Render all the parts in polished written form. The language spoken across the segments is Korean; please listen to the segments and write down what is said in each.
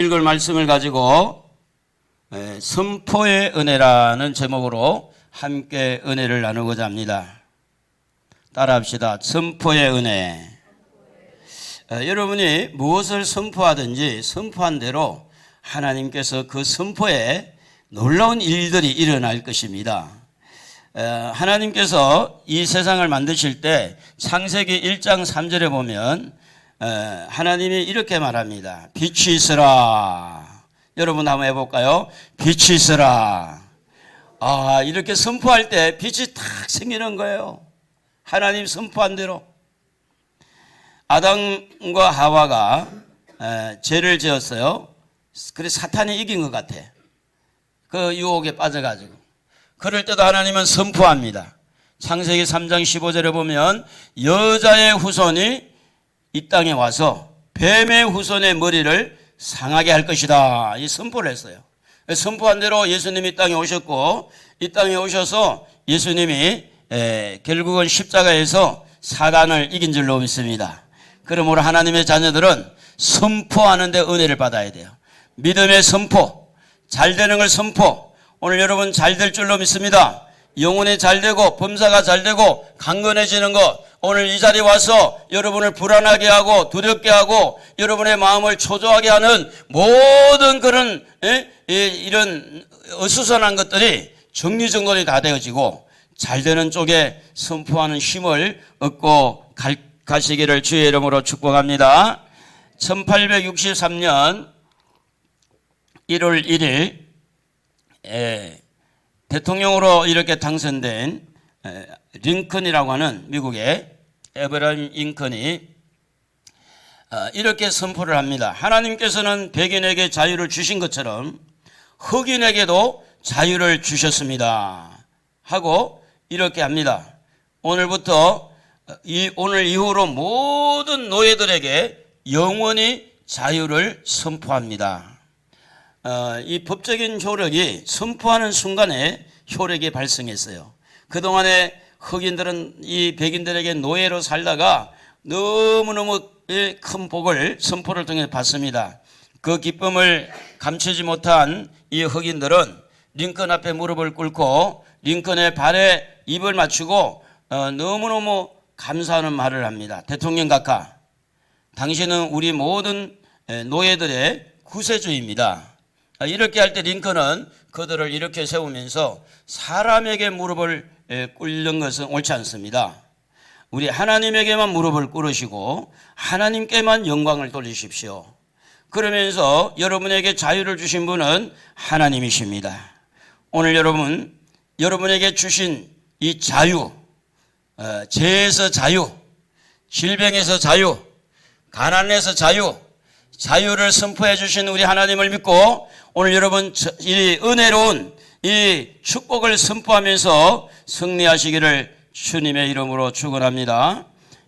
읽을 말씀을 가지고 선포의 은혜라는 제목으로 함께 은혜를 나누고자 합니다. 따라합시다. 선포의 은혜. 여러분이 무엇을 선포하든지 선포한 대로 하나님께서 그 선포에 놀라운 일들이 일어날 것입니다. 하나님께서 이 세상을 만드실 때 창세기 1장 3절에 보면 하나님이 이렇게 말합니다. 빛이 있으라. 여러분 한번 해볼까요? 빛이 있으라. 이렇게 선포할 때 빛이 탁 생기는 거예요. 하나님 선포한 대로. 아담과 하와가 죄를 지었어요. 그래서 사탄이 이긴 것 같아. 그 유혹에 빠져가지고. 그럴 때도 하나님은 선포합니다. 창세기 3장 15절에 보면 여자의 후손이 이 땅에 와서 뱀의 후손의 머리를 상하게 할 것이다. 이 선포를 했어요. 선포한 대로 예수님이 이 땅에 오셨고, 이 땅에 오셔서 예수님이 결국은 십자가에서 사단을 이긴 줄로 믿습니다. 그러므로 하나님의 자녀들은 선포하는 데 은혜를 받아야 돼요. 믿음의 선포, 잘 되는 걸 선포. 오늘 여러분 잘 될 줄로 믿습니다. 영혼이 잘 되고 범사가 잘 되고 강건해지는 것, 오늘 이 자리에 와서 여러분을 불안하게 하고 두렵게 하고 여러분의 마음을 초조하게 하는 모든 그런 이런 어수선한 것들이 정리정돈이 다 되어지고 잘 되는 쪽에 선포하는 힘을 얻고 가시기를 주의 이름으로 축복합니다. 1863년 1월 1일 대통령으로 이렇게 당선된 링컨이라고 하는 미국의 에브라임 링컨이 이렇게 선포를 합니다. 하나님께서는 백인에게 자유를 주신 것처럼 흑인에게도 자유를 주셨습니다. 하고 이렇게 합니다. 오늘부터 오늘 이후로 모든 노예들에게 영원히 자유를 선포합니다. 이 법적인 효력이 선포하는 순간에 효력이 발생했어요. 그동안에 흑인들은 이 백인들에게 노예로 살다가 너무너무 큰 복을 선포를 통해 받습니다. 그 기쁨을 감추지 못한 이 흑인들은 링컨 앞에 무릎을 꿇고 링컨의 발에 입을 맞추고 너무너무 감사하는 말을 합니다. 대통령 각하, 당신은 우리 모든 노예들의 구세주입니다. 이렇게 할 때 링컨은 그들을 이렇게 세우면서 사람에게 무릎을 꿇는 것은 옳지 않습니다. 우리 하나님에게만 무릎을 꿇으시고 하나님께만 영광을 돌리십시오. 그러면서 여러분에게 자유를 주신 분은 하나님이십니다. 오늘 여러분에게 주신 이 자유, 죄에서 자유, 질병에서 자유, 가난에서 자유, 자유를 선포해 주신 우리 하나님을 믿고 오늘 여러분 이 은혜로운 이 축복을 선포하면서 승리하시기를 주님의 이름으로 축원합니다.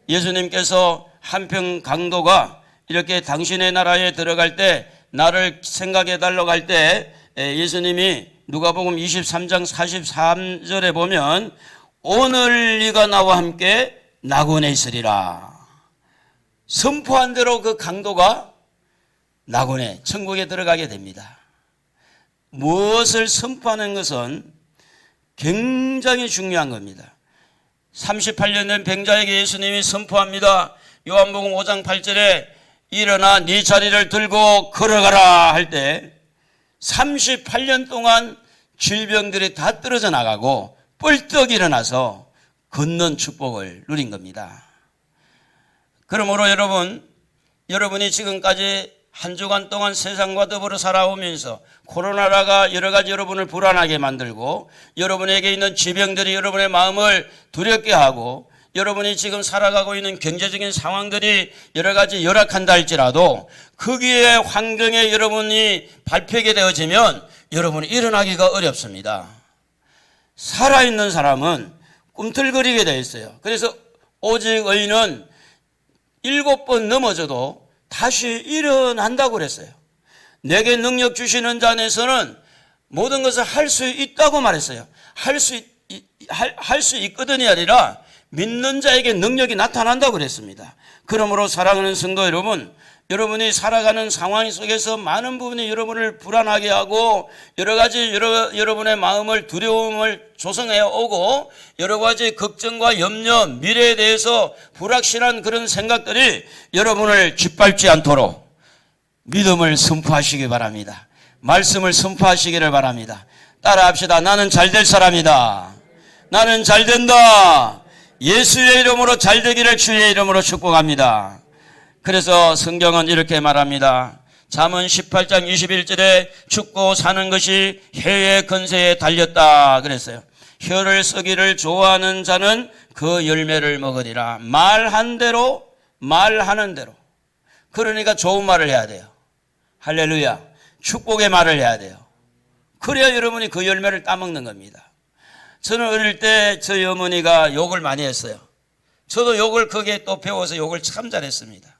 예수님께서 한평 강도가 이렇게 당신의 나라에 들어갈 때 나를 생각해 달라고 할 때 예수님이 누가복음 23장 43절에 보면 오늘 네가 나와 함께 낙원에 있으리라. 선포한 대로 그 강도가 낙원에 천국에 들어가게 됩니다. 무엇을 선포하는 것은 굉장히 중요한 겁니다. 38년 된 병자에게 예수님이 선포합니다. 요한복음 5장 8절에 일어나 네 자리를 들고 걸어가라 할 때 38년 동안 질병들이 다 떨어져 나가고 뻘떡 일어나서 걷는 축복을 누린 겁니다. 그러므로 여러분이 지금까지 한 주간 동안 세상과 더불어 살아오면서 코로나가 여러 가지 여러분을 불안하게 만들고 여러분에게 있는 질병들이 여러분의 마음을 두렵게 하고 여러분이 지금 살아가고 있는 경제적인 상황들이 여러 가지 열악한다 할지라도 거기에 환경에 여러분이 밟히게 되어지면 여러분이 일어나기가 어렵습니다. 살아있는 사람은 꿈틀거리게 되어 있어요. 그래서 오직 의인은 7번 넘어져도 다시 일어난다고 그랬어요. 내게 능력 주시는 자 안에서는 모든 것을 할 수 있다고 말했어요. 할 수 있거든이 아니라 믿는 자에게 능력이 나타난다고 그랬습니다. 그러므로 사랑하는 성도 여러분, 여러분이 살아가는 상황 속에서 많은 부분이 여러분을 불안하게 하고 여러 가지 여러분의 마음을 두려움을 조성해 오고 여러 가지 걱정과 염려, 미래에 대해서 불확실한 그런 생각들이 여러분을 짓밟지 않도록 믿음을 선포하시기 바랍니다. 말씀을 선포하시기를 바랍니다. 따라합시다. 나는 잘될 사람이다. 나는 잘된다. 예수의 이름으로 잘되기를 주의 이름으로 축복합니다. 그래서 성경은 이렇게 말합니다. 잠언 18장 21절에 죽고 사는 것이 혀의 건세에 달렸다 그랬어요. 혀를 쓰기를 좋아하는 자는 그 열매를 먹으리라. 말한 대로 말하는 대로. 그러니까 좋은 말을 해야 돼요. 할렐루야. 축복의 말을 해야 돼요. 그래야 여러분이 그 열매를 따먹는 겁니다. 저는 어릴 때 저희 어머니가 욕을 많이 했어요. 저도 욕을 거기에 또 배워서 욕을 참 잘했습니다.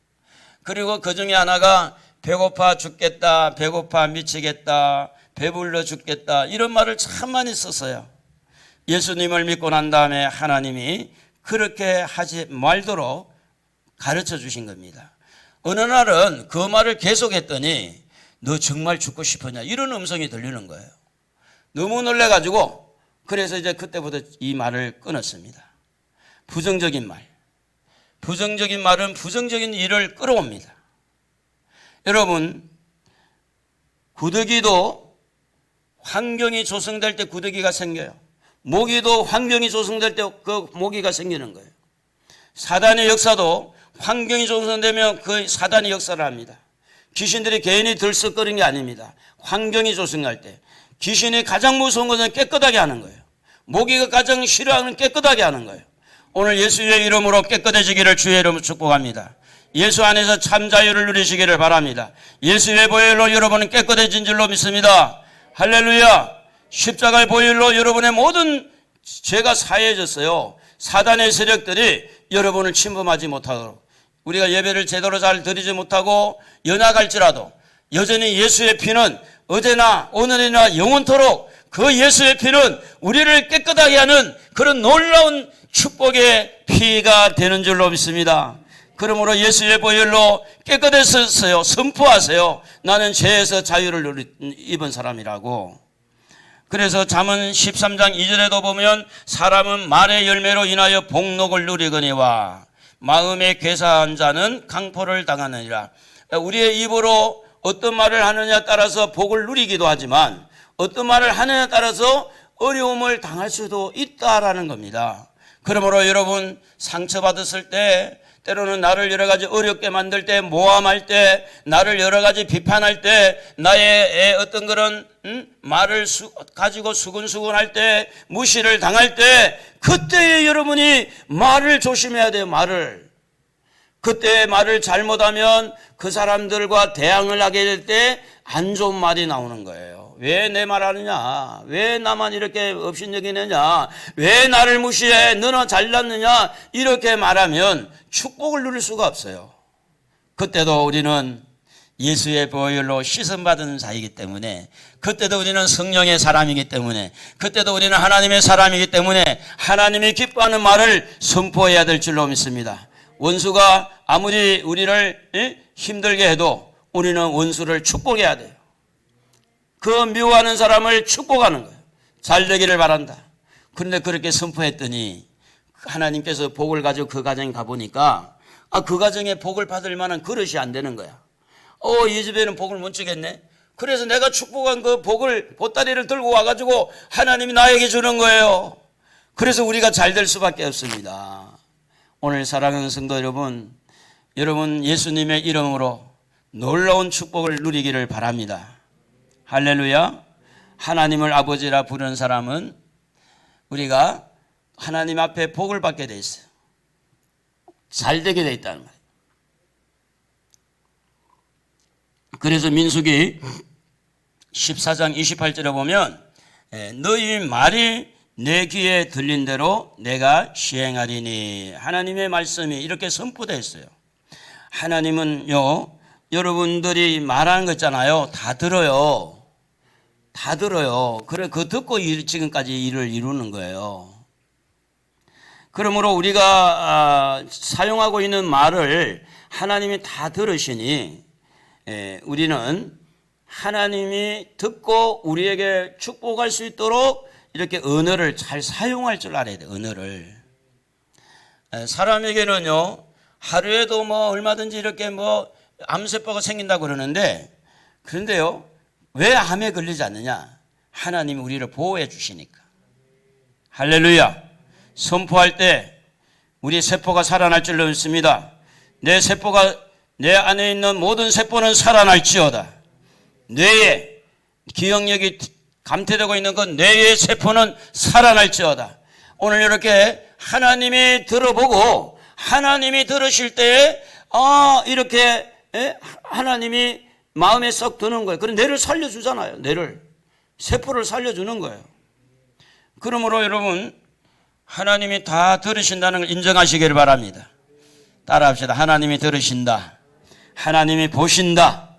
그리고 그 중에 하나가 배고파 죽겠다, 배고파 미치겠다, 배불러 죽겠다 이런 말을 참 많이 썼어요. 예수님을 믿고 난 다음에 하나님이 그렇게 하지 말도록 가르쳐 주신 겁니다. 어느 날은 그 말을 계속했더니 너 정말 죽고 싶었냐 이런 음성이 들리는 거예요. 너무 놀래가지고 그래서 이제 그때부터 이 말을 끊었습니다. 부정적인 말. 부정적인 말은 부정적인 일을 끌어옵니다. 여러분, 구더기도 환경이 조성될 때 구더기가 생겨요. 모기도 환경이 조성될 때 그 모기가 생기는 거예요. 사단의 역사도 환경이 조성되면 그 사단이 역사를 합니다. 귀신들이 개인이 들썩거리는 게 아닙니다. 환경이 조성할 때. 귀신이 가장 무서운 것은 깨끗하게 하는 거예요. 모기가 가장 싫어하는 깨끗하게 하는 거예요. 오늘 예수의 이름으로 깨끗해지기를 주의 이름으로 축복합니다. 예수 안에서 참 자유를 누리시기를 바랍니다. 예수의 보혈로 여러분은 깨끗해진 줄로 믿습니다. 할렐루야. 십자가의 보혈로 여러분의 모든 죄가 사해졌어요. 사단의 세력들이 여러분을 침범하지 못하도록 우리가 예배를 제대로 잘 드리지 못하고 연약할지라도 여전히 예수의 피는 어제나 오늘이나 영원토록 그 예수의 피는 우리를 깨끗하게 하는 그런 놀라운 축복의 피가 되는 줄로 믿습니다. 그러므로 예수의 보혈로 깨끗해졌어요. 선포하세요. 나는 죄에서 자유를 입은 사람이라고. 그래서 잠언 13장 2절에도 보면 사람은 말의 열매로 인하여 복록을 누리거니와 마음에 괴사한 자는 강포를 당하느니라. 우리의 입으로 어떤 말을 하느냐에 따라서 복을 누리기도 하지만 어떤 말을 하느냐에 따라서 어려움을 당할 수도 있다라는 겁니다. 그러므로 여러분 상처받았을 때 때로는 나를 여러 가지 어렵게 만들 때 모함할 때 나를 여러 가지 비판할 때 나의 어떤 그런 말을 가지고 수근수근할 때 무시를 당할 때 그때에 여러분이 말을 조심해야 돼요. 말을. 그때 말을 잘못하면 그 사람들과 대항을 하게 될 때 안 좋은 말이 나오는 거예요. 왜 내 말 하느냐? 왜 나만 이렇게 업신여기느냐? 왜 나를 무시해? 너나 잘났느냐? 이렇게 말하면 축복을 누릴 수가 없어요. 그때도 우리는 예수의 보혈로 씻음받은 자이기 때문에 그때도 우리는 성령의 사람이기 때문에 그때도 우리는 하나님의 사람이기 때문에 하나님이 기뻐하는 말을 선포해야 될 줄로 믿습니다. 원수가 아무리 우리를 힘들게 해도 우리는 원수를 축복해야 돼요. 그 미워하는 사람을 축복하는 거예요. 잘 되기를 바란다. 그런데 그렇게 선포했더니 하나님께서 복을 가지고 그 가정에 가보니까 그 가정에 복을 받을 만한 그릇이 안 되는 거야. 이 집에는 복을 못 주겠네. 그래서 내가 축복한 그 복을 보따리를 들고 와가지고 하나님이 나에게 주는 거예요. 그래서 우리가 잘 될 수밖에 없습니다. 오늘 사랑하는 성도 여러분, 여러분 예수님의 이름으로 놀라운 축복을 누리기를 바랍니다. 할렐루야. 하나님을 아버지라 부르는 사람은 우리가 하나님 앞에 복을 받게 돼 있어요. 잘 되게 돼 있다는 거예요. 그래서 민수기 14장 28절에 보면 너희 말이 내 귀에 들린 대로 내가 시행하리니 하나님의 말씀이 이렇게 선포되어 있어요. 하나님은요 여러분들이 말하는 거 있잖아요. 다 들어요. 다 들어요. 그래 그 듣고 지금까지 일을 이루는 거예요. 그러므로 우리가 사용하고 있는 말을 하나님이 다 들으시니 우리는 하나님이 듣고 우리에게 축복할 수 있도록 이렇게 언어를 잘 사용할 줄 알아야 돼. 언어를. 사람에게는요, 하루에도 뭐 얼마든지 이렇게 뭐 암세포가 생긴다고 그러는데, 그런데요, 왜 암에 걸리지 않느냐? 하나님이 우리를 보호해 주시니까. 할렐루야. 선포할 때 우리 세포가 살아날 줄로 믿습니다. 내 세포가, 내 안에 있는 모든 세포는 살아날지어다. 뇌에 기억력이 감퇴되고 있는 그 뇌의 세포는 살아날지어다. 오늘 이렇게 하나님이 들어보고 하나님이 들으실 때 이렇게 하나님이 마음에 썩 드는 거예요. 그럼 뇌를 살려주잖아요. 뇌를, 세포를 살려주는 거예요. 그러므로 여러분, 하나님이 다 들으신다는 걸 인정하시기를 바랍니다. 따라합시다. 하나님이 들으신다. 하나님이 보신다.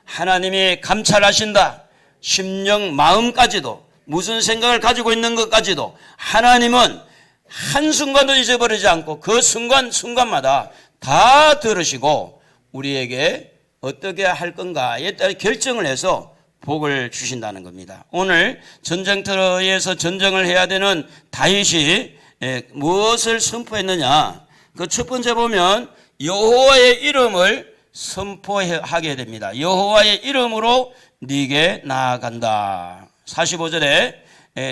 하나님이 감찰하신다. 심령 마음까지도, 무슨 생각을 가지고 있는 것까지도 하나님은 한순간도 잊어버리지 않고 그 순간마다 다 들으시고 우리에게 어떻게 할 건가에 따라 결정을 해서 복을 주신다는 겁니다. 오늘 전쟁터에서 전쟁을 해야 되는 다윗이 무엇을 선포했느냐? 그 첫 번째 보면 여호와의 이름을 선포하게 됩니다. 여호와의 이름으로 네게 나아간다. 45절에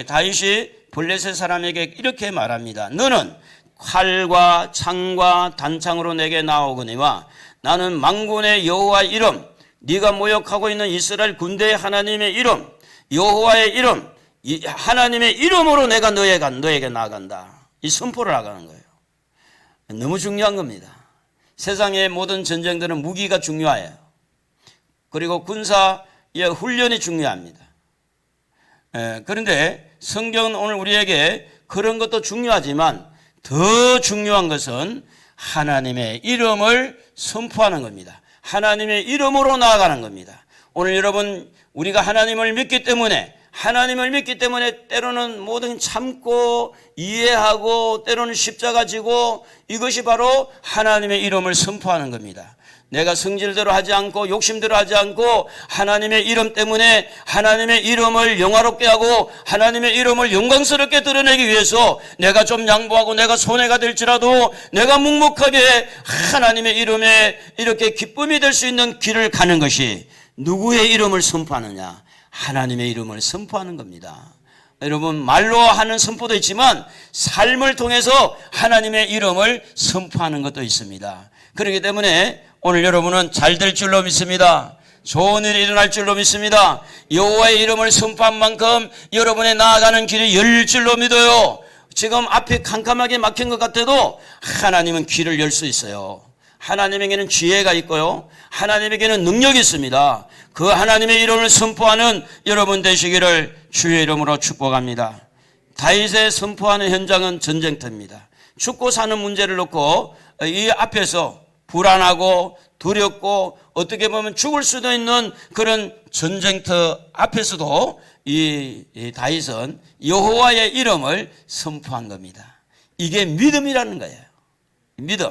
다윗이 블레셋 사람에게 이렇게 말합니다. 너는 칼과 창과 단창으로 내게 나오거니와 나는 만군의 여호와의 이름, 네가 모욕하고 있는 이스라엘 군대의 하나님의 이름, 여호와의 이름, 하나님의 이름으로 내가 너에게 나아간다. 이 선포를 하는 거예요. 너무 중요한 겁니다. 세상의 모든 전쟁들은 무기가 중요해요. 그리고 군사의 훈련이 중요합니다. 그런데 성경은 오늘 우리에게 그런 것도 중요하지만 더 중요한 것은 하나님의 이름을 선포하는 겁니다. 하나님의 이름으로 나아가는 겁니다. 오늘 여러분, 우리가 하나님을 믿기 때문에 때로는 모든 참고 이해하고 때로는 십자가 지고 이것이 바로 하나님의 이름을 선포하는 겁니다. 내가 성질대로 하지 않고 욕심대로 하지 않고 하나님의 이름 때문에 하나님의 이름을 영화롭게 하고 하나님의 이름을 영광스럽게 드러내기 위해서 내가 좀 양보하고 내가 손해가 될지라도 내가 묵묵하게 하나님의 이름에 이렇게 기쁨이 될 수 있는 길을 가는 것이 누구의 이름을 선포하느냐? 하나님의 이름을 선포하는 겁니다. 여러분, 말로 하는 선포도 있지만 삶을 통해서 하나님의 이름을 선포하는 것도 있습니다. 그렇기 때문에 오늘 여러분은 잘 될 줄로 믿습니다. 좋은 일이 일어날 줄로 믿습니다. 여호와의 이름을 선포한 만큼 여러분의 나아가는 길이 열릴 줄로 믿어요. 지금 앞에 캄캄하게 막힌 것 같아도 하나님은 길을 열 수 있어요. 하나님에게는 지혜가 있고요. 하나님에게는 능력이 있습니다. 그 하나님의 이름을 선포하는 여러분 되시기를 주의 이름으로 축복합니다. 다윗의 선포하는 현장은 전쟁터입니다. 죽고 사는 문제를 놓고 이 앞에서 불안하고 두렵고 어떻게 보면 죽을 수도 있는 그런 전쟁터 앞에서도 이 다윗은 여호와의 이름을 선포한 겁니다. 이게 믿음이라는 거예요. 믿음.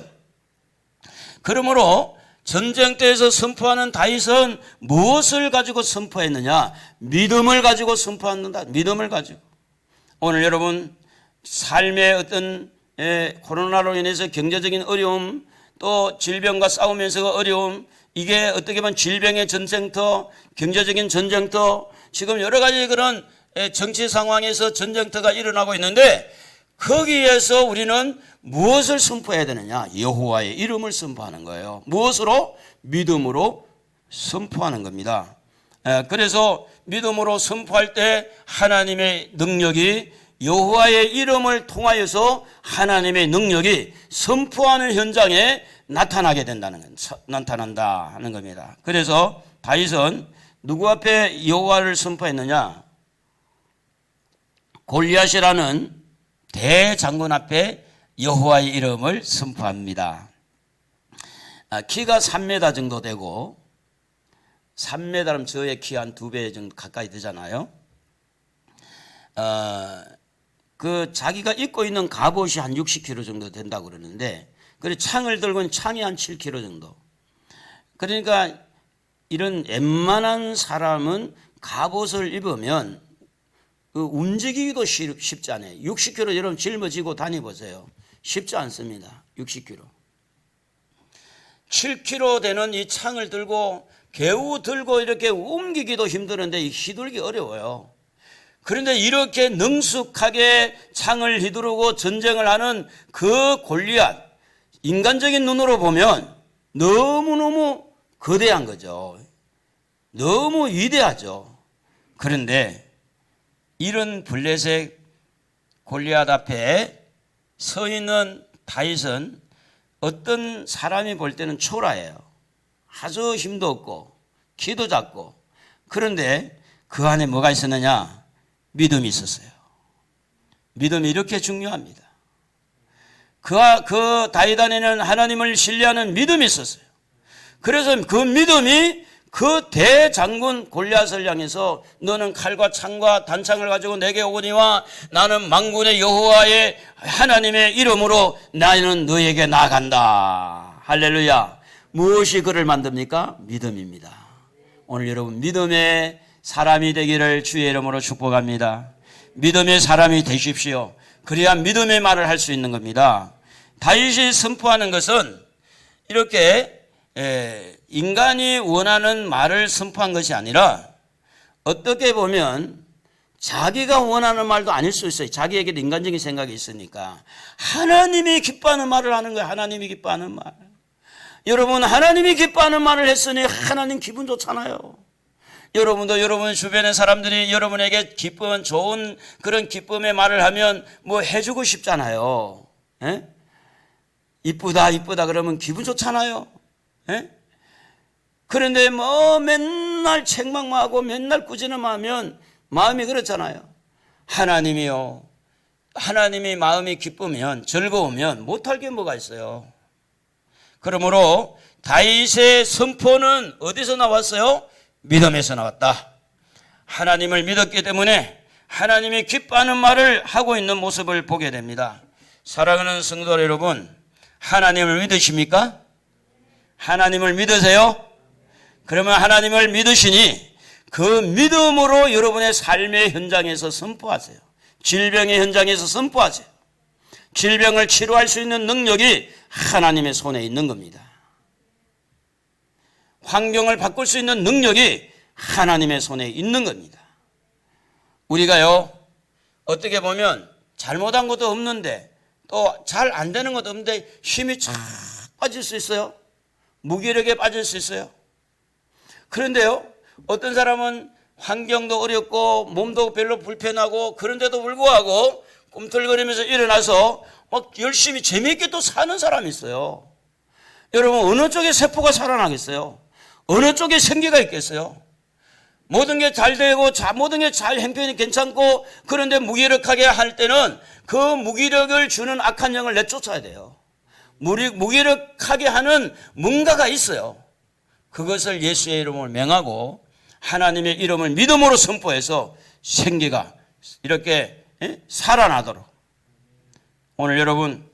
그러므로 전쟁터에서 선포하는 다윗은 무엇을 가지고 선포했느냐? 믿음을 가지고 선포한다. 믿음을 가지고. 오늘 여러분, 삶의 어떤 코로나로 인해서 경제적인 어려움, 또 질병과 싸우면서 어려움, 이게 어떻게 보면 질병의 전쟁터, 경제적인 전쟁터, 지금 여러 가지 그런 정치 상황에서 전쟁터가 일어나고 있는데 거기에서 우리는 무엇을 선포해야 되느냐? 여호와의 이름을 선포하는 거예요. 무엇으로? 믿음으로 선포하는 겁니다. 그래서 믿음으로 선포할 때 하나님의 능력이 여호와의 이름을 통하여서 하나님의 능력이 선포하는 현장에 나타난다 하는 겁니다. 그래서 다윗은 누구 앞에 여호와를 선포했느냐? 골리앗이라는 대장군 앞에 여호와의 이름을 선포합니다. 키가 3m 정도 되고 3m면 저의 키 한 2배 정도 가까이 되잖아요. 그 자기가 입고 있는 갑옷이 한 60kg 정도 된다고 그러는데 그리고 창을 들고는 창이 한 7kg 정도. 그러니까 이런 웬만한 사람은 갑옷을 입으면 움직이기도 쉽지 않아요. 60kg 여러분 짊어지고 다녀보세요. 쉽지 않습니다. 60kg. 7kg 되는 이 창을 들고 개우 들고 이렇게 옮기기도 힘드는데 휘둘기 어려워요. 그런데 이렇게 능숙하게 창을 휘두르고 전쟁을 하는 그 골리앗, 인간적인 눈으로 보면 너무너무 거대한 거죠. 너무 위대하죠. 그런데 이런 블레셋 골리앗 앞에 서 있는 다윗은 어떤 사람이 볼 때는 초라해요. 아주 힘도 없고 키도 작고. 그런데 그 안에 뭐가 있었느냐? 믿음이 있었어요. 믿음이 이렇게 중요합니다. 그 다윗 안에는 하나님을 신뢰하는 믿음이 있었어요. 그래서 그 믿음이 그 대장군 골리앗을 향해서 너는 칼과 창과 단창을 가지고 내게 오거니와 나는 만군의 여호와의 하나님의 이름으로 나는 너에게 나아간다. 할렐루야. 무엇이 그를 만듭니까? 믿음입니다. 오늘 여러분 믿음의 사람이 되기를 주의 이름으로 축복합니다. 믿음의 사람이 되십시오. 그래야 믿음의 말을 할 수 있는 겁니다. 다윗이 선포하는 것은 이렇게 인간이 원하는 말을 선포한 것이 아니라 어떻게 보면 자기가 원하는 말도 아닐 수 있어요. 자기에게도 인간적인 생각이 있으니까 하나님이 기뻐하는 말을 하는 거예요. 하나님이 기뻐하는 말. 여러분 하나님이 기뻐하는 말을 했으니 하나님 기분 좋잖아요. 여러분도 여러분 주변의 사람들이 여러분에게 기쁜 좋은 그런 기쁨의 말을 하면 뭐 해주고 싶잖아요. 에? 이쁘다 이쁘다 그러면 기분 좋잖아요. 에? 그런데 뭐 맨날 책망만 하고 맨날 꾸짖음하면 마음이 그렇잖아요. 하나님이요. 하나님이 마음이 기쁘면 즐거우면 못할 게 뭐가 있어요. 그러므로 다윗의 선포는 어디서 나왔어요? 믿음에서 나왔다. 하나님을 믿었기 때문에 하나님이 기뻐하는 말을 하고 있는 모습을 보게 됩니다. 사랑하는 성도 여러분, 하나님을 믿으십니까? 하나님을 믿으세요? 그러면 하나님을 믿으시니 그 믿음으로 여러분의 삶의 현장에서 선포하세요. 질병의 현장에서 선포하세요. 질병을 치료할 수 있는 능력이 하나님의 손에 있는 겁니다. 환경을 바꿀 수 있는 능력이 하나님의 손에 있는 겁니다. 우리가요, 어떻게 보면 잘못한 것도 없는데 또 잘 안 되는 것도 없는데 힘이 쫙 빠질 수 있어요. 무기력에 빠질 수 있어요. 그런데요, 어떤 사람은 환경도 어렵고 몸도 별로 불편하고 그런데도 불구하고 꿈틀거리면서 일어나서 막 열심히 재미있게 또 사는 사람이 있어요. 여러분 어느 쪽에 세포가 살아나겠어요? 어느 쪽에 생기가 있겠어요? 모든 게 잘 되고 모든 게 잘 형편이 괜찮고 그런데 무기력하게 할 때는 그 무기력을 주는 악한 영을 내쫓아야 돼요. 무기력하게 하는 뭔가가 있어요. 그것을 예수의 이름을 명하고 하나님의 이름을 믿음으로 선포해서 생기가 이렇게 살아나도록. 오늘 여러분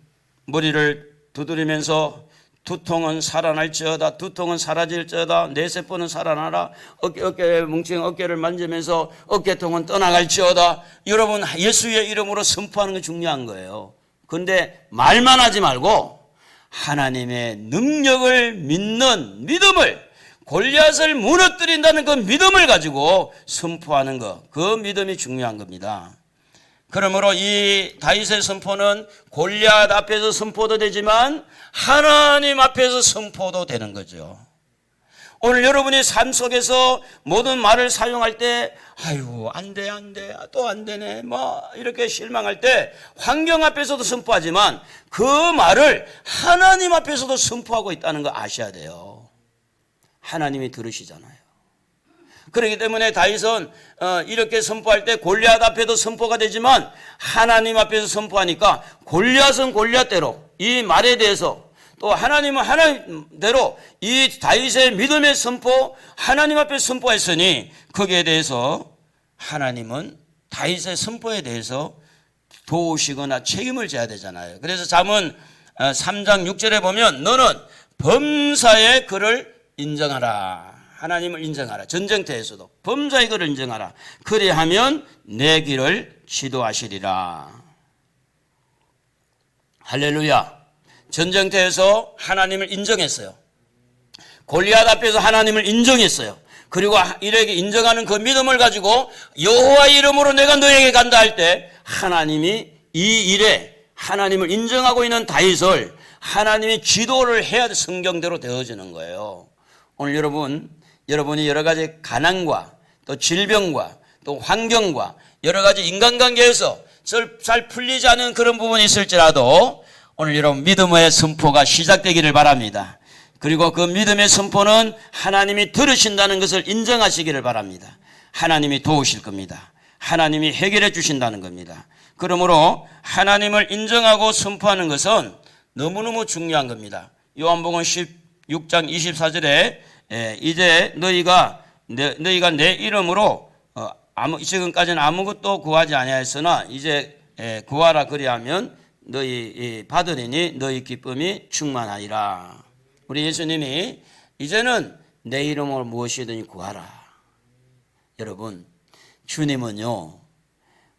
머리를 두드리면서 두통은 살아날지어다, 두통은 사라질지어다, 뇌세포는 살아나라, 어깨 뭉친 어깨를 만지면서 어깨통은 떠나갈지어다. 여러분 예수의 이름으로 선포하는 게 중요한 거예요. 그런데 말만 하지 말고 하나님의 능력을 믿는 믿음을, 골리앗을 무너뜨린다는 그 믿음을 가지고 선포하는 것, 그 믿음이 중요한 겁니다. 그러므로 이 다윗의 선포는 골리앗 앞에서 선포도 되지만 하나님 앞에서 선포도 되는 거죠. 오늘 여러분의 삶 속에서 모든 말을 사용할 때 아이고 안 돼 또 안 되네 뭐 이렇게 실망할 때 환경 앞에서도 선포하지만 그 말을 하나님 앞에서도 선포하고 있다는 거 아셔야 돼요. 하나님이 들으시잖아요. 그렇기 때문에 다윗은 이렇게 선포할 때 골리앗 앞에도 선포가 되지만 하나님 앞에서 선포하니까 골리앗은 골리앗대로 이 말에 대해서 또 하나님은 하나님대로 이 다윗의 믿음의 선포 하나님 앞에서 선포했으니 거기에 대해서 하나님은 다윗의 선포에 대해서 도우시거나 책임을 져야 되잖아요. 그래서 잠언 3장 6절에 보면 너는 범사의 그를 인정하라. 하나님을 인정하라. 전쟁터에서도 범사의 그를 인정하라. 그리하면 내 길을 지도하시리라. 할렐루야. 전쟁터에서 하나님을 인정했어요. 골리앗 앞에서 하나님을 인정했어요. 그리고 이렇게 인정하는 그 믿음을 가지고 여호와의 이름으로 내가 너에게 간다 할 때 하나님이 이 일에 하나님을 인정하고 있는 다윗을 하나님이 지도를 해야 성경대로 되어지는 거예요. 오늘 여러분이 여러 가지 가난과 또 질병과 또 환경과 여러 가지 인간관계에서 잘 풀리지 않은 그런 부분이 있을지라도 오늘 여러분 믿음의 선포가 시작되기를 바랍니다. 그리고 그 믿음의 선포는 하나님이 들으신다는 것을 인정하시기를 바랍니다. 하나님이 도우실 겁니다. 하나님이 해결해 주신다는 겁니다. 그러므로 하나님을 인정하고 선포하는 것은 너무너무 중요한 겁니다. 요한복음 16장 24절에 이제 너희가 내 이름으로 지금까지는 아무것도 구하지 아니하였으나 이제 구하라 그리하면 너희 받으리니 너희 기쁨이 충만하리라. 우리 예수님이 이제는 내 이름으로 무엇이든지 구하라. 여러분, 주님은요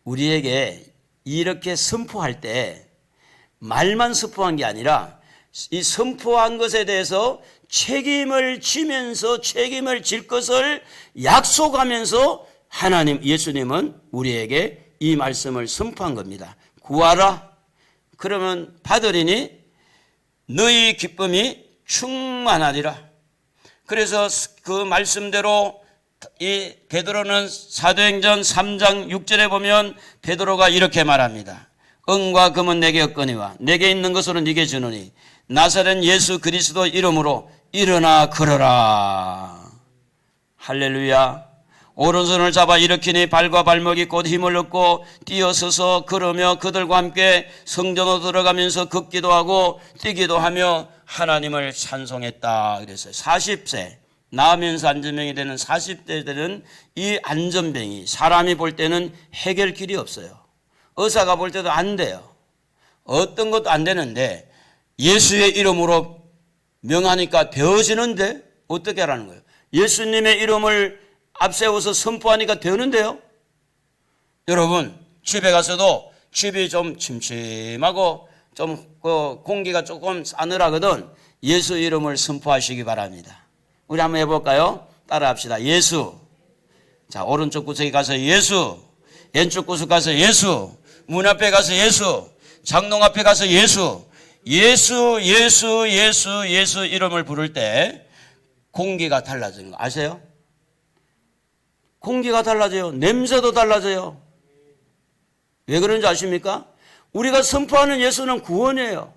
우리에게 이렇게 선포할 때 말만 선포한 게 아니라 이 선포한 것에 대해서 책임을 지면서 책임을 질 것을 약속하면서 하나님 예수님은 우리에게 이 말씀을 선포한 겁니다. 구하라. 그러면 받으리니 너희 기쁨이 충만하리라. 그래서 그 말씀대로 이 베드로는 사도행전 3장 6절에 보면 베드로가 이렇게 말합니다. 은과 금은 내게 없거니와 내게 있는 것으로 네게 주노니 나사렛 예수 그리스도 이름으로 일어나 걸어라. 할렐루야. 오른손을 잡아 일으키니 발과 발목이 곧 힘을 얻고 뛰어서서 걸으며 그들과 함께 성전으로 들어가면서 걷기도 하고 뛰기도 하며 하나님을 찬송했다. 그랬어요. 40세 나으면서 안전병이 되는 40대들은 이 안전병이 사람이 볼 때는 해결길이 없어요. 의사가 볼 때도 안 돼요. 어떤 것도 안 되는데 예수의 이름으로 명하니까 되어지는데 어떻게 하라는 거예요? 예수님의 이름을 앞세워서 선포하니까 되는데요. 여러분 집에 가서도 집이 좀 침침하고 좀 공기가 조금 싸늘하거든 예수 이름을 선포하시기 바랍니다. 우리 한번 해볼까요? 따라합시다. 예수. 자, 오른쪽 구석에 가서 예수, 왼쪽 구석 가서 예수, 문 앞에 가서 예수, 장롱 앞에 가서 예수, 예수, 예수, 예수, 예수 이름을 부를 때 공기가 달라지는 거 아세요? 공기가 달라져요. 냄새도 달라져요. 왜 그런지 아십니까? 우리가 선포하는 예수는 구원이에요.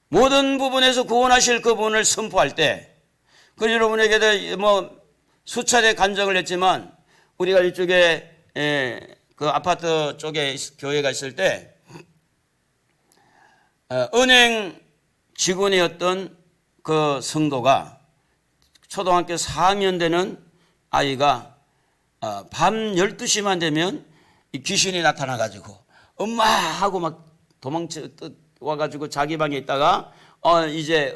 모든 부분에서 구원하실 그분을 선포할 때 그 여러분에게도 수차례 간증을 했지만 우리가 이쪽에 그 아파트 쪽에 교회가 있을 때 은행 직원이었던 그 성도가 초등학교 4학년 되는 아이가 밤 12시만 되면 귀신이 나타나가지고 엄마 하고 막 도망쳐 와가지고 자기 방에 있다가 이제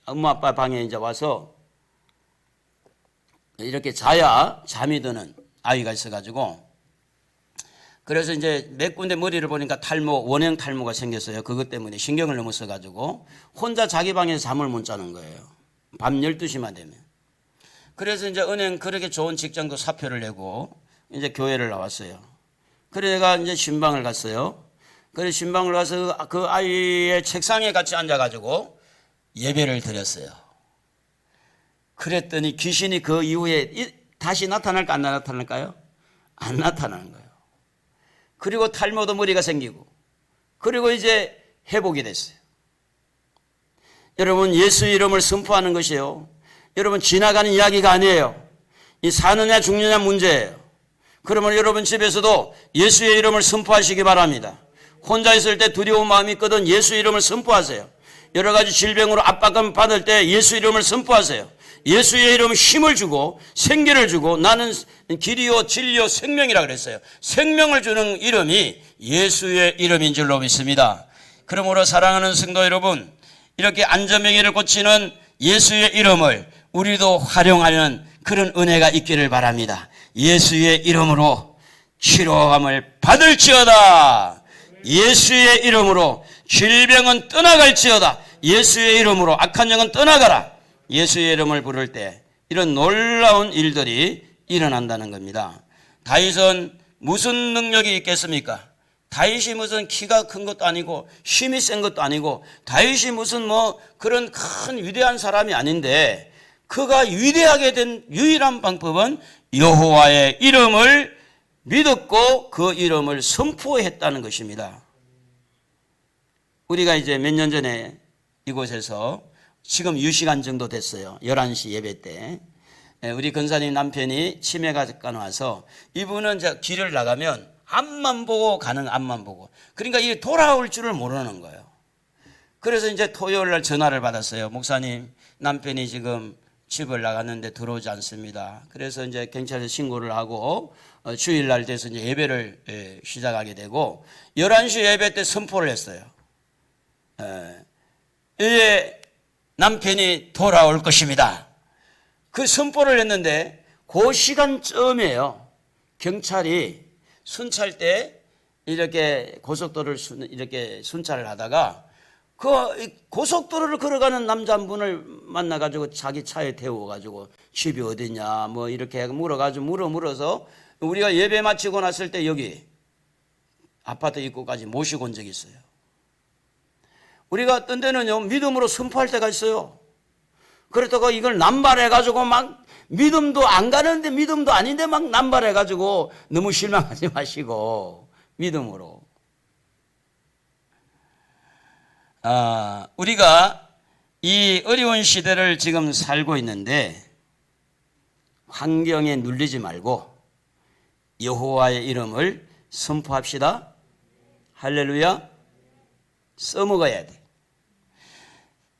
엄마 아빠 방에 이제 와서 이렇게 자야 잠이 드는 아이가 있어가지고 그래서 이제 몇 군데 머리를 보니까 원형 탈모가 생겼어요. 그것 때문에 신경을 너무 써가지고 혼자 자기 방에서 잠을 못 자는 거예요. 밤 12시만 되면. 그래서 이제 은행 그렇게 좋은 직장도 사표를 내고 이제 교회를 나왔어요. 그래 내가 이제 신방을 갔어요. 그래 신방을 가서 그 아이의 책상에 같이 앉아가지고 예배를 드렸어요. 그랬더니 귀신이 그 이후에 다시 나타날까 안 나타날까요? 안 나타나는 거예요. 그리고 탈모도 머리가 생기고 그리고 이제 회복이 됐어요. 여러분 예수 이름을 선포하는 것이요. 여러분 지나가는 이야기가 아니에요. 이 사느냐 죽느냐 문제예요. 그러면 여러분 집에서도 예수의 이름을 선포하시기 바랍니다. 혼자 있을 때 두려운 마음이 있거든 예수 이름을 선포하세요. 여러 가지 질병으로 압박감 받을 때 예수 이름을 선포하세요. 예수의 이름은 힘을 주고 생기를 주고 나는 길이요 진리요 생명이라 그랬어요. 생명을 주는 이름이 예수의 이름인 줄로 믿습니다. 그러므로 사랑하는 성도 여러분, 이렇게 안전병기를 고치는 예수의 이름을 우리도 활용하는 그런 은혜가 있기를 바랍니다. 예수의 이름으로 치료함을 받을지어다. 예수의 이름으로 질병은 떠나갈지어다. 예수의 이름으로 악한 영은 떠나가라. 예수의 이름을 부를 때 이런 놀라운 일들이 일어난다는 겁니다. 다윗은 무슨 능력이 있겠습니까? 다윗이 무슨 키가 큰 것도 아니고 힘이 센 것도 아니고 다윗이 무슨 그런 큰 위대한 사람이 아닌데 그가 위대하게 된 유일한 방법은 여호와의 이름을 믿었고 그 이름을 선포했다는 것입니다. 우리가 이제 몇 년 전에 이곳에서 지금 유시간 정도 됐어요. 11시 예배 때 우리 권사님 남편이 치매가 와서 이분은 길을 나가면 앞만 보고 가는, 앞만 보고. 그러니까 이게 돌아올 줄을 모르는 거예요. 그래서 이제 토요일 날 전화를 받았어요. 목사님, 남편이 지금 집을 나갔는데 들어오지 않습니다. 그래서 이제 경찰에 신고를 하고 주일날 돼서 이제 예배를 시작하게 되고 11시 예배 때 선포를 했어요. 이제 남편이 돌아올 것입니다. 그 선포를 했는데 그 시간쯤이에요. 경찰이 순찰 때 이렇게 고속도로를 이렇게 순찰을 하다가 그 고속도로를 걸어가는 남자 한 분을 만나가지고 자기 차에 태워가지고 집이 어디냐 이렇게 물어서 우리가 예배 마치고 났을 때 여기 아파트 입구까지 모시고 온 적이 있어요. 우리가 어떤 데는요 믿음으로 선포할 때가 있어요. 그렇다고 이걸 남발해가지고 막 믿음도 안 가는데 믿음도 아닌데 막 남발해가지고 너무 실망하지 마시고 믿음으로. 우리가 이 어려운 시대를 지금 살고 있는데 환경에 눌리지 말고 여호와의 이름을 선포합시다. 할렐루야. 써먹어야 돼.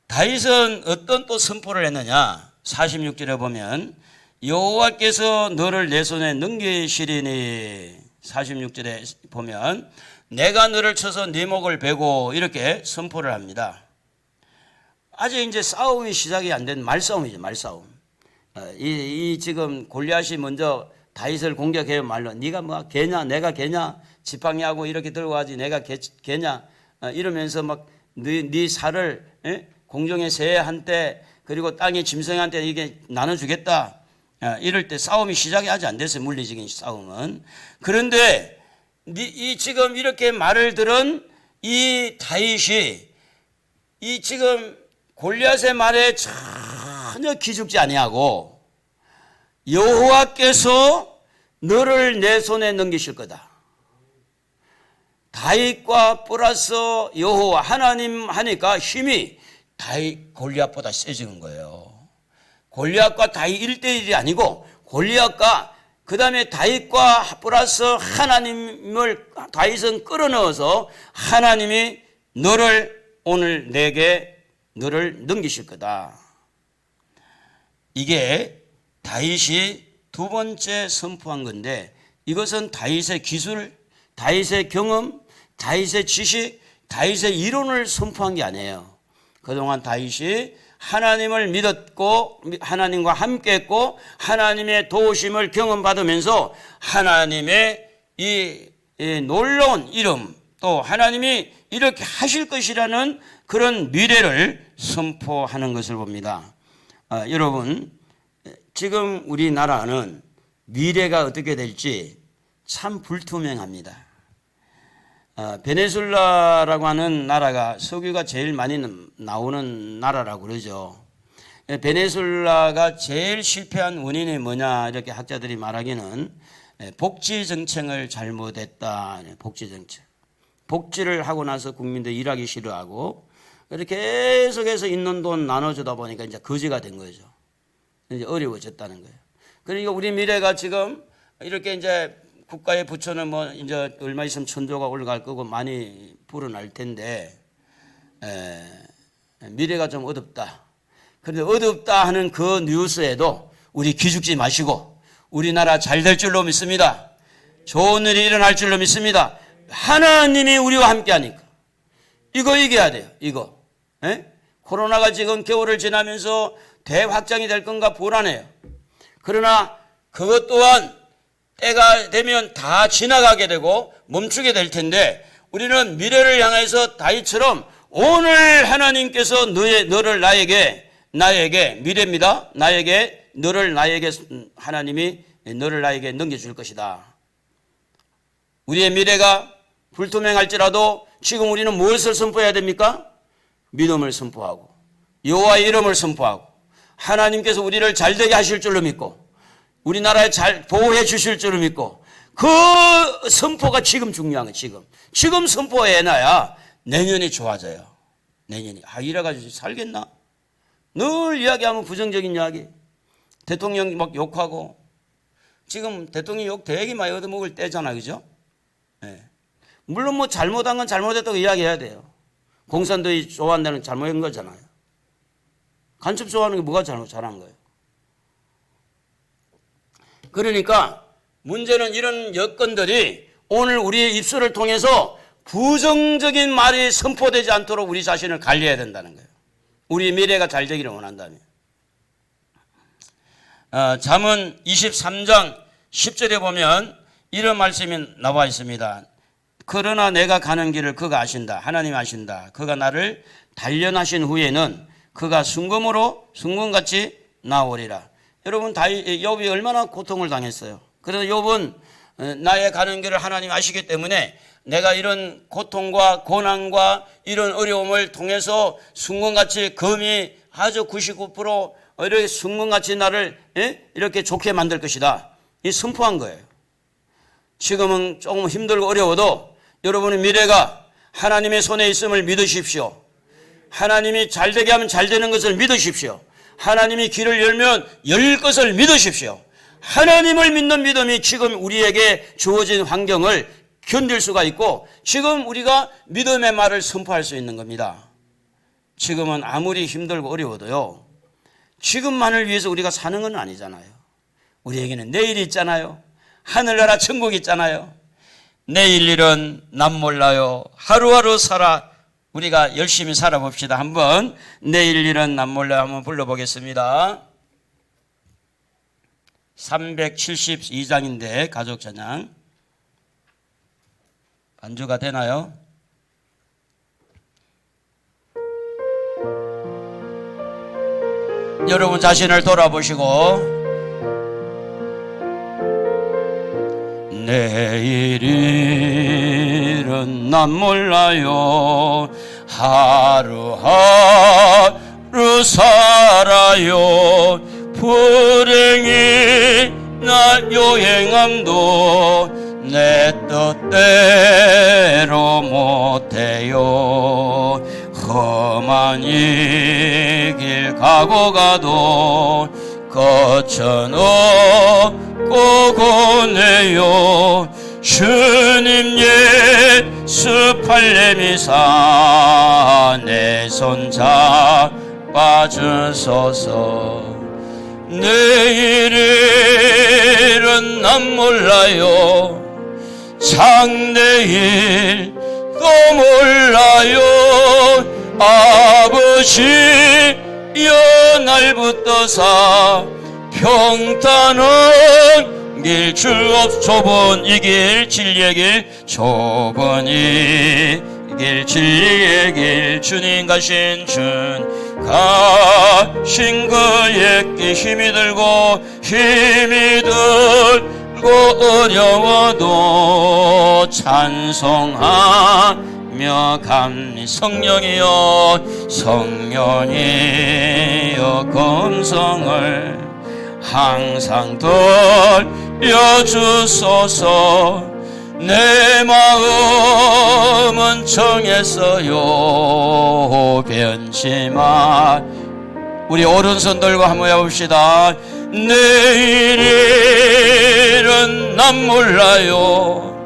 다윗은 어떤 또 선포를 했느냐? 46절에 보면 여호와께서 너를 내 손에 넘기시리니 46절에 보면 내가 너를 쳐서 네 목을 베고 이렇게 선포를 합니다. 아직 이제 싸움이 시작이 안 된 말싸움이죠. 말싸움. 이 지금 골리앗이 먼저 다윗을 공격해요. 말로 네가 뭐 개냐 내가 개냐 지팡이하고 이렇게 들고 가지 내가 개냐 이러면서 막 네 살을 공중의 새한테 그리고 땅의 짐승한테 이게 나눠주겠다. 이럴 때 싸움이 시작이 아직 안 됐어요. 물리적인 싸움은. 그런데 이 지금 이렇게 말을 들은 이 다윗이 이 지금 골리앗의 말에 전혀 기죽지 아니하고 여호와께서 너를 내 손에 넘기실 거다. 다윗과 플러스 여호와 하나님 하니까 힘이 다윗 골리앗보다 세지는 거예요. 골리앗과 다윗 1대1이 아니고 골리앗과 그 다음에 다윗과 플러스 하나님을 다윗은 끌어넣어서 하나님이 너를 오늘 내게 너를 넘기실 거다. 이게 다윗이 두 번째 선포한 건데 이것은 다윗의 기술, 다윗의 경험, 다윗의 지식, 다윗의 이론을 선포한 게 아니에요. 그동안 다윗이 하나님을 믿었고 하나님과 함께했고 하나님의 도우심을 경험받으면서 하나님의 이 놀라운 이름 또 하나님이 이렇게 하실 것이라는 그런 미래를 선포하는 것을 봅니다. 여러분 지금 우리나라는 미래가 어떻게 될지 참 불투명합니다. 베네수엘라라고 하는 나라가 석유가 제일 많이 나오는 나라라고 그러죠. 베네수엘라가 제일 실패한 원인이 뭐냐 이렇게 학자들이 말하기는 복지 정책을 잘못했다. 복지 정책. 복지를 하고 나서 국민들이 일하기 싫어하고 이렇게 계속해서 있는 돈 나눠주다 보니까 이제 거지가 된 거죠. 이제 어려워졌다는 거예요. 그러니까 우리 미래가 지금 이렇게 이제 국가의 부처는 뭐 이제 얼마 있으면 천조가 올라갈 거고 많이 불어날 텐데 미래가 좀 어둡다. 그런데 어둡다 하는 그 뉴스에도 우리 기죽지 마시고 우리나라 잘 될 줄로 믿습니다. 좋은 일이 일어날 줄로 믿습니다. 하나님이 우리와 함께 하니까 이거 이겨야 돼요. 이거. 에? 코로나가 지금 겨울을 지나면서 대확장이 될 건가 불안해요. 그러나 그것 또한 때가 되면 다 지나가게 되고 멈추게 될 텐데 우리는 미래를 향해서 다윗처럼 오늘 하나님께서 너를 나에게 미래입니다. 나에게 하나님이 너를 나에게 넘겨줄 것이다. 우리의 미래가 불투명할지라도 지금 우리는 무엇을 선포해야 됩니까? 믿음을 선포하고 여호와의 이름을 선포하고 하나님께서 우리를 잘되게 하실 줄로 믿고 우리나라에 잘 보호해 주실 줄로 믿고 그 선포가 지금 중요한 거예요. 지금 선포해놔야 내년이 좋아져요. 내년이 이래가지고 살겠나? 늘 이야기하면 부정적인 이야기. 대통령 막 욕하고 지금 대통령 욕 되게 많이 얻어먹을 때잖아, 그죠? 네. 물론 뭐 잘못한 건 잘못했다고 이야기해야 돼요. 공산당이 좋아한다는 잘못한 거잖아요. 간첩 좋아하는 게 뭐가 잘한 거예요? 그러니까 문제는 이런 여건들이 오늘 우리의 입술을 통해서 부정적인 말이 선포되지 않도록 우리 자신을 관리해야 된다는 거예요. 우리 미래가 잘 되기를 원한다면. 잠언 23장 10절에 보면 이런 말씀이 나와 있습니다. 그러나 내가 가는 길을 그가 아신다. 하나님 아신다. 그가 나를 단련하신 후에는 그가 순금같이 나오리라. 여러분 욥이 얼마나 고통을 당했어요. 그래서 욥은 나의 가는 길을 하나님 아시기 때문에 내가 이런 고통과 고난과 이런 어려움을 통해서 순금같이 금이 아주 99% 이렇게 순금같이 나를 이렇게 좋게 만들 것이다. 이 선포한 거예요. 지금은 조금 힘들고 어려워도 여러분의 미래가 하나님의 손에 있음을 믿으십시오. 하나님이 잘되게 하면 잘되는 것을 믿으십시오. 하나님이 길을 열면 열 것을 믿으십시오. 하나님을 믿는 믿음이 지금 우리에게 주어진 환경을 견딜 수가 있고 지금 우리가 믿음의 말을 선포할 수 있는 겁니다. 지금은 아무리 힘들고 어려워도요. 지금만을 위해서 우리가 사는 건 아니잖아요. 우리에게는 내일이 있잖아요. 하늘나라 천국이 있잖아요. 내일 일은 난 몰라요. 하루하루 살아. 우리가 열심히 살아봅시다. 한번 내일 일은 난 몰라요. 한번 불러보겠습니다. 372장인데 가족 찬양 반주가 되나요? 여러분 자신을 돌아보시고 내일 일은 난 몰라요. 하루하루 살아요. 불행이 날 요행함도 내 뜻대로 못해요. 험한 이 길 가고 가도 거쳐놓고 고네요. 주님 예수 팔레미사 내 손 잡아주소서. 내일은 난 몰라요. 장래일도 몰라요. 아버지여 날 붙드사 평탄한 길 주옵. 좁은 이 길 진리의 길 좁은 이 길 진리의 길 주님 가신 그의 길 힘이 들고 어려워도 찬송하며 감리. 성령이여 검성을 항상 돌려주소서. 내 마음은 정했어요. 변치마. 우리 오른손 들고 한번 해봅시다. 내일은 난 몰라요.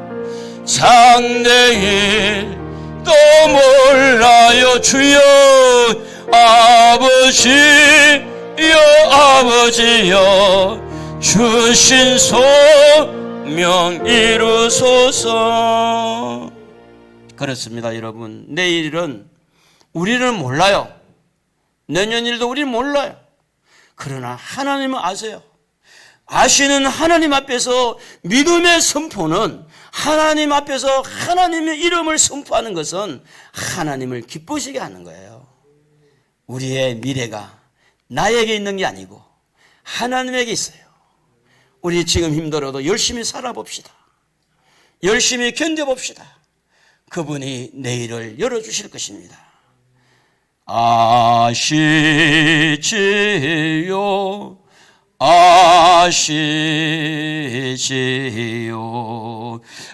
장래일도 몰라요. 주여 아버지여 주신 소명 이루소서. 그렇습니다. 여러분 내일은 우리는 몰라요. 내년 일도 우리는 몰라요. 그러나 하나님은 아세요. 아시는 하나님 앞에서 믿음의 선포는, 하나님 앞에서 하나님의 이름을 선포하는 것은 하나님을 기쁘시게 하는 거예요. 우리의 미래가 나에게 있는 게 아니고 하나님에게 있어요. 우리 지금 힘들어도 열심히 살아봅시다. 열심히 견뎌봅시다. 그분이 내일을 열어주실 것입니다. 아시지요, 아시지요,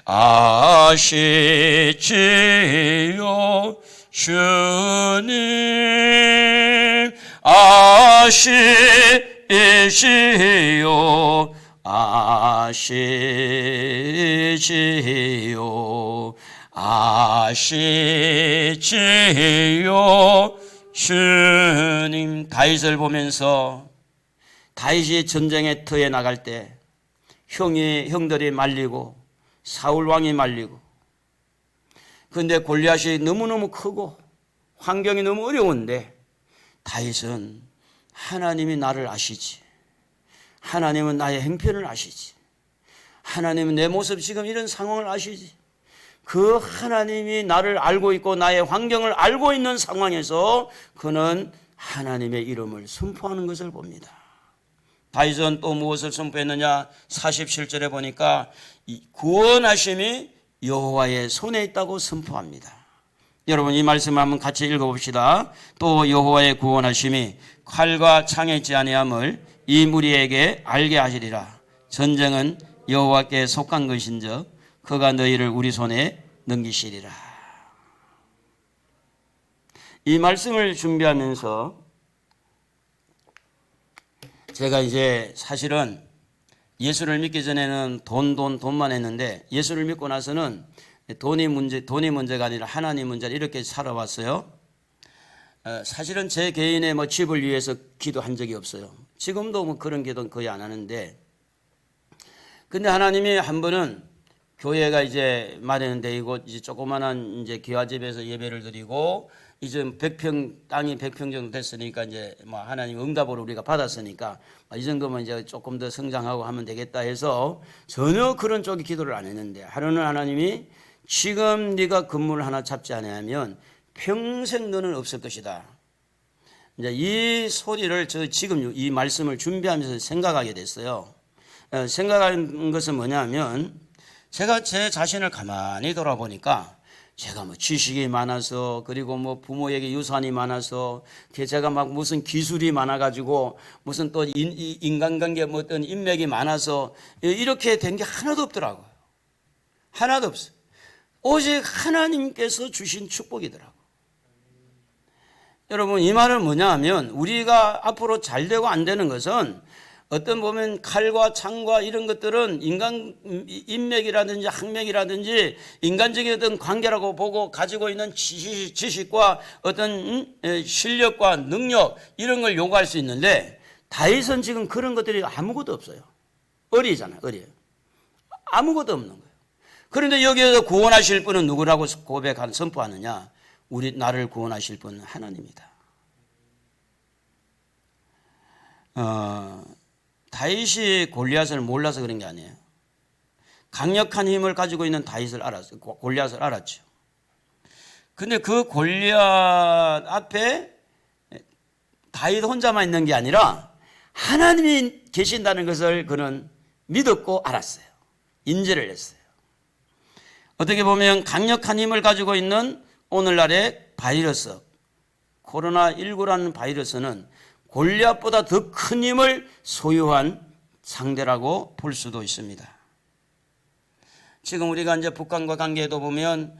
아시지요, 주님 아시지요, 아시지요, 아시지요, 주님. 다윗을 보면서, 다윗이 전쟁의 터에 나갈 때 형들이 말리고 사울 왕이 말리고, 그런데 골리앗이 너무너무 크고 환경이 너무 어려운데 다윗은 하나님이 나를 아시지, 하나님은 나의 행편을 아시지, 하나님은 내 모습 지금 이런 상황을 아시지, 그 하나님이 나를 알고 있고 나의 환경을 알고 있는 상황에서 그는 하나님의 이름을 선포하는 것을 봅니다. 다윗은 또 무엇을 선포했느냐? 47절에 보니까 구원하심이 여호와의 손에 있다고 선포합니다. 여러분, 이 말씀을 한번 같이 읽어봅시다. 또 여호와의 구원하심이 칼과 창에 있지 아니함을 이 무리에게 알게 하시리라. 전쟁은 여호와께 속한 것인즉 그가 너희를 우리 손에 넘기시리라. 이 말씀을 준비하면서 제가 이제 사실은 예수를 믿기 전에는 돈만 했는데, 예수를 믿고 나서는 돈이 문제가 아니라 하나님 문제를 이렇게 살아왔어요. 사실은 제 개인의 집을 위해서 기도한 적이 없어요. 지금도 그런 기도는 거의 안 하는데, 근데 하나님이 한 번은 교회가 이제 마련된 데이고 이제 조그만한 이제 기와집에서 예배를 드리고 이제 땅이 100평 정도 됐으니까 이제 하나님 응답으로 우리가 받았으니까 이 정도면 이제 조금 더 성장하고 하면 되겠다 해서 전혀 그런 쪽의 기도를 안 했는데, 하루는 하나님이 지금 네가 건물을 하나 잡지 않으면 평생 너는 없을 것이다. 이제 이 소리를 지금 이 말씀을 준비하면서 생각하게 됐어요. 생각한 것은 뭐냐면, 제가 제 자신을 가만히 돌아보니까 제가 지식이 많아서, 그리고 부모에게 유산이 많아서, 제가 무슨 기술이 많아가지고, 무슨 또 인간관계 어떤 인맥이 많아서, 이렇게 된 게 하나도 없더라고요. 하나도 없어요. 오직 하나님께서 주신 축복이더라고요. 여러분, 이 말은 뭐냐 하면, 우리가 앞으로 잘 되고 안 되는 것은 어떤 보면 칼과 창과 이런 것들은 인간 인맥이라든지 학맥이라든지 인간적인 어떤 관계라고 보고 가지고 있는 지식과 어떤 실력과 능력 이런 걸 요구할 수 있는데, 다윗은 지금 그런 것들이 아무것도 없어요. 어리잖아요. 어려요. 아무것도 없는 거예요. 그런데 여기에서 구원하실 분은 누구라고 선포하느냐? 나를 구원하실 분은 하나님이다. 다윗이 골리앗을 몰라서 그런 게 아니에요. 강력한 힘을 가지고 있는 다윗을 알았어요. 골리앗을 알았죠. 근데 그 골리앗 앞에 다윗 혼자만 있는 게 아니라 하나님이 계신다는 것을 그는 믿었고 알았어요. 인지를 했어요. 어떻게 보면 강력한 힘을 가지고 있는 오늘날의 바이러스, 코로나19라는 바이러스는 골리앗보다 더 큰 힘을 소유한 상대라고 볼 수도 있습니다. 지금 우리가 이제 북한과 관계도 보면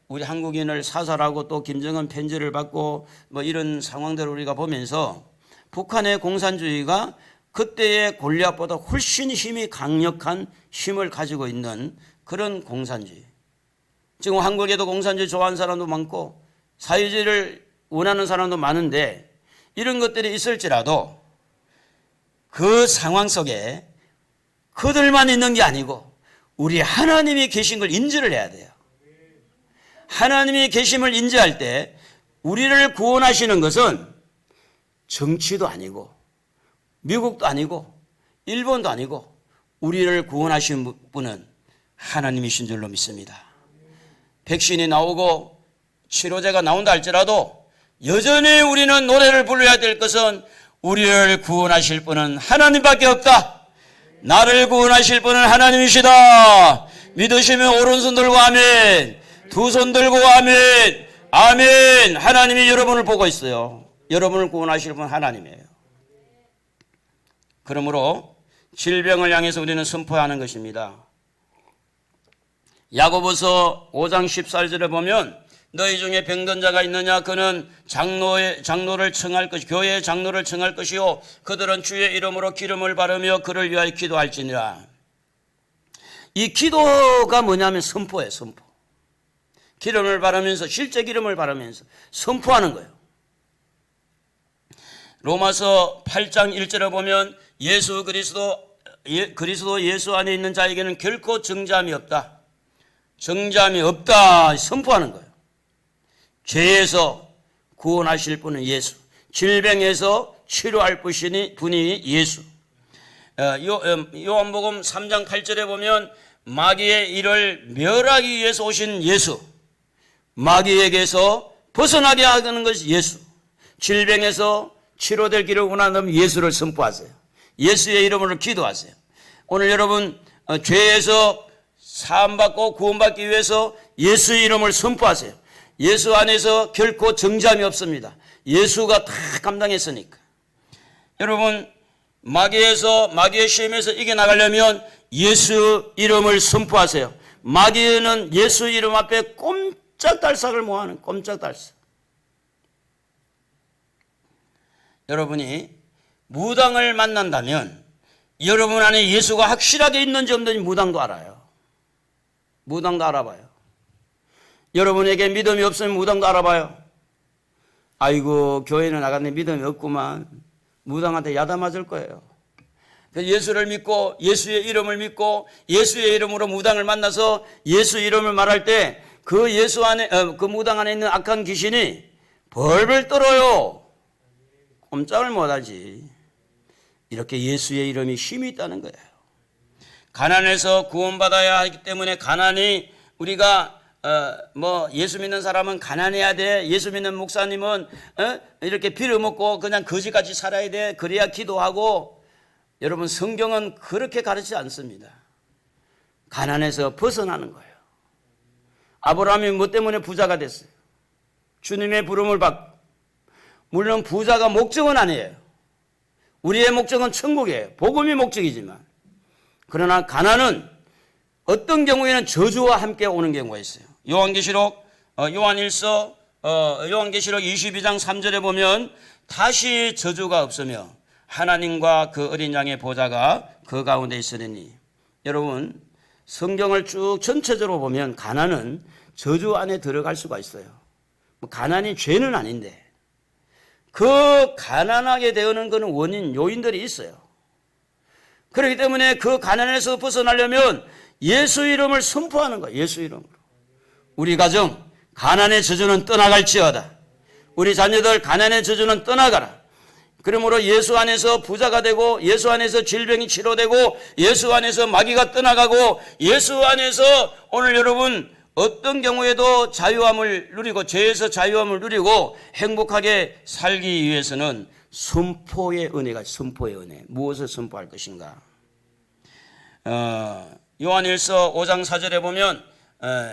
우리 한국인을 사살하고 또 김정은 편지를 받고 이런 상황들을 우리가 보면서 북한의 공산주의가 그때의 골리앗보다 훨씬 힘이 강력한 힘을 가지고 있는 그런 공산주의. 지금 한국에도 공산주의 좋아하는 사람도 많고 사회주의를 원하는 사람도 많은데, 이런 것들이 있을지라도 그 상황 속에 그들만 있는 게 아니고 우리 하나님이 계신 걸 인지를 해야 돼요. 하나님이 계심을 인지할 때 우리를 구원하시는 것은 정치도 아니고 미국도 아니고 일본도 아니고 우리를 구원하시는 분은 하나님이신 줄로 믿습니다. 백신이 나오고 치료제가 나온다 할지라도 여전히 우리는 노래를 불러야 될 것은 우리를 구원하실 분은 하나님밖에 없다. 나를 구원하실 분은 하나님이시다. 믿으시면 오른손 들고 아멘, 두 손 들고 아멘, 아멘. 하나님이 여러분을 보고 있어요. 여러분을 구원하실 분은 하나님이에요. 그러므로 질병을 향해서 우리는 선포하는 것입니다. 야고보서 5장 14절에 보면 너희 중에 병든 자가 있느냐 그는 장로를 청할 것이 교회의 장로를 청할 것이요 그들은 주의 이름으로 기름을 바르며 그를 위하여 기도할지니라. 이 기도가 뭐냐면 선포예요. 선포. 기름을 바르면서 실제 기름을 바르면서 선포하는 거예요. 로마서 8장 1절에 보면 그리스도 예수 안에 있는 자에게는 결코 정죄함이 없다. 정죄함이 없다 선포하는 거예요. 죄에서 구원하실 분은 예수, 질병에서 치료할 분이 예수. 요한복음 3장 8절에 보면 마귀의 일을 멸하기 위해서 오신 예수, 마귀에게서 벗어나게 하는 것이 예수, 질병에서 치료될 길을 원한다면 예수를 선포하세요. 예수의 이름으로 기도하세요. 오늘 여러분 죄에서 사함받고 구원받기 위해서 예수의 이름을 선포하세요. 예수 안에서 결코 정죄함이 없습니다. 예수가 다 감당했으니까. 여러분 마귀의 시험에서 이겨나가려면 예수 이름을 선포하세요. 마귀는 예수 이름 앞에 꼼짝달싹을 모아는 꼼짝달싹. 여러분이 무당을 만난다면 여러분 안에 예수가 확실하게 있는지 없는지 무당도 알아요. 무당도 알아봐요. 여러분에게 믿음이 없으면 무당도 알아봐요. 아이고 교회는 나갔는데 믿음이 없구만. 무당한테 야단 맞을 거예요. 예수를 믿고 예수의 이름을 믿고 예수의 이름으로 무당을 만나서 예수 이름을 말할 때 그 예수 안에 그 무당 안에 있는 악한 귀신이 벌벌 떨어요. 꼼짝을 못하지. 이렇게 예수의 이름이 힘이 있다는 거예요. 가난에서 구원받아야 하기 때문에 가난이 우리가 예수 믿는 사람은 가난해야 돼. 예수 믿는 목사님은 이렇게 빌어먹고 그냥 거지같이 살아야 돼. 그래야 기도하고. 여러분 성경은 그렇게 가르치지 않습니다. 가난에서 벗어나는 거예요. 아브라함이 뭐 때문에 부자가 됐어요? 주님의 부름을 받고. 물론 부자가 목적은 아니에요. 우리의 목적은 천국이에요. 복음이 목적이지만. 그러나 가난은 어떤 경우에는 저주와 함께 오는 경우가 있어요. 요한계시록 22장 3절에 보면 다시 저주가 없으며 하나님과 그 어린 양의 보좌가 그 가운데 있으리니. 여러분 성경을 쭉 전체적으로 보면 가난은 저주 안에 들어갈 수가 있어요. 가난이 죄는 아닌데 그 가난하게 되는 것은 요인들이 있어요. 그렇기 때문에 그 가난에서 벗어나려면 예수 이름을 선포하는 거예요. 예수 이름으로. 우리 가정 가난의 저주는 떠나갈지어다. 우리 자녀들 가난의 저주는 떠나가라. 그러므로 예수 안에서 부자가 되고 예수 안에서 질병이 치료되고 예수 안에서 마귀가 떠나가고 예수 안에서 오늘 여러분 어떤 경우에도 자유함을 누리고 죄에서 자유함을 누리고 행복하게 살기 위해서는 선포의 은혜가 선포의 은혜. 무엇을 선포할 것인가? 요한일서 5장 4절에 보면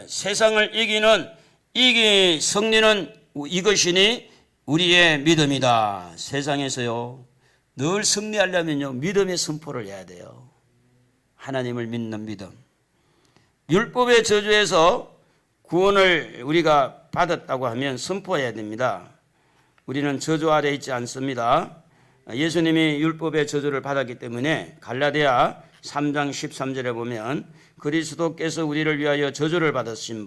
세상을 이기는 승리는 이것이니 우리의 믿음이다. 세상에서요 늘 승리하려면요 믿음의 선포를 해야 돼요. 하나님을 믿는 믿음. 율법의 저주에서 구원을 우리가 받았다고 하면 선포해야 됩니다. 우리는 저주 아래 있지 않습니다. 예수님이 율법의 저주를 받았기 때문에 갈라디아 3장 13절에 보면 그리스도께서 우리를 위하여 저주를 받은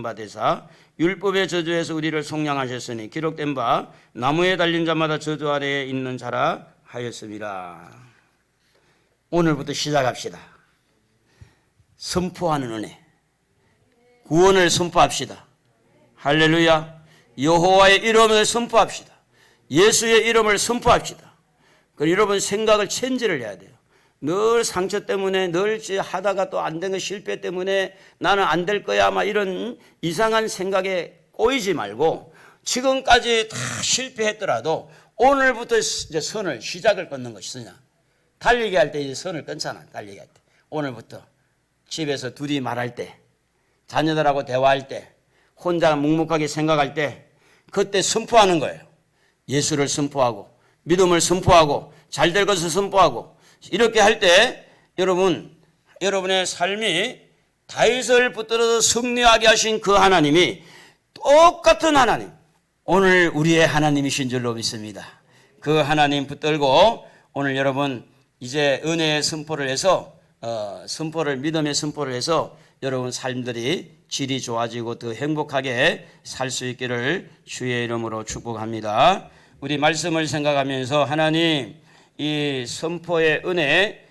바 되사 율법의 저주에서 우리를 속량하셨으니 기록된 바 나무에 달린 자마다 저주 아래에 있는 자라 하였습니다. 오늘부터 시작합시다. 선포하는 은혜. 구원을 선포합시다. 할렐루야. 여호와의 이름을 선포합시다. 예수의 이름을 선포합시다. 그리고 여러분 생각을 체인지를 해야 돼요. 늘 상처 때문에 늘 하다가 또 안 된 거 실패 때문에 나는 안 될 거야 막 이런 이상한 생각에 꼬이지 말고 지금까지 다 실패했더라도 오늘부터 이제 선을 시작을 끊는 것이냐. 달리기 할 때 이제 선을 끊잖아. 달리기 할 때. 오늘부터 집에서 둘이 말할 때, 자녀들하고 대화할 때, 혼자 묵묵하게 생각할 때 그때 선포하는 거예요. 예수를 선포하고 믿음을 선포하고 잘될 것을 선포하고 이렇게 할 때 여러분의 삶이 다윗을 붙들어서 승리하게 하신 그 하나님이 똑같은 하나님, 오늘 우리의 하나님이신 줄로 믿습니다. 그 하나님 붙들고 오늘 여러분 이제 은혜의 선포를 해서 믿음의 선포를 해서 여러분 삶들이 질이 좋아지고 더 행복하게 살 수 있기를 주의 이름으로 축복합니다. 우리 말씀을 생각하면서 하나님 이 선포의 은혜